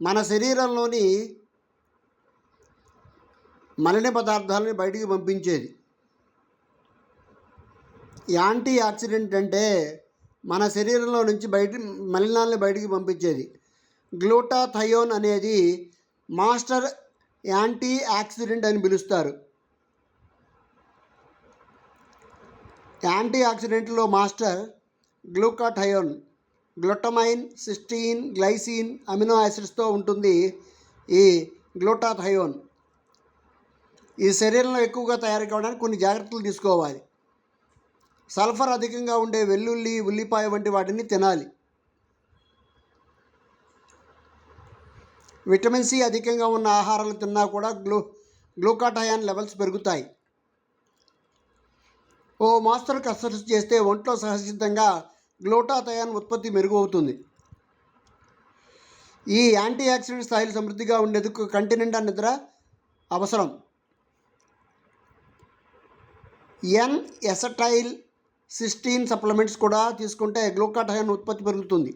మన శరీరంలోని మలిన పదార్థాలని బయటికి పంపించేది. యాంటీ ఆక్సిడెంట్ అంటే మన శరీరంలో నుంచి మలినాలని బయటికి పంపించేది. గ్లూటాథయోన్ అనేది మాస్టర్ యాంటీ ఆక్సిడెంట్ అని పిలుస్తారు. యాంటీ ఆక్సిడెంట్లో master glutathione glutamine, cysteine, glycine amino యాసిడ్స్తో ఉంటుంది. ఈ గ్లూటాథయోన్ ఈ శరీరంలో ఎక్కువగా తయారు కావడానికి కొన్ని జాగ్రత్తలు తీసుకోవాలి. సల్ఫర్ అధికంగా ఉండే వెల్లుల్లి, ఉల్లిపాయ వంటి వాటిని తినాలి. విటమిన్ సి అధికంగా ఉన్న ఆహారాలు తిన్నా కూడా గ్లూకాథయాన్ లెవెల్స్ పెరుగుతాయి. ఓ మోస్తరు కసరత్తు చేస్తే ఒంట్లో సహజసిద్ధంగా గ్లూటాథయాన్ ఉత్పత్తి మెరుగవుతుంది. ఈ యాంటీ ఆక్సిడెంట్ స్థాయిలు సమృద్ధిగా ఉండేందుకు కంటి నిండా నిద్ర అవసరం. ఎన్-ఎసటైల్ సిస్టీన్ సప్లిమెంట్స్ కూడా తీసుకుంటే గ్లూకాథయాన్ ఉత్పత్తి పెరుగుతుంది.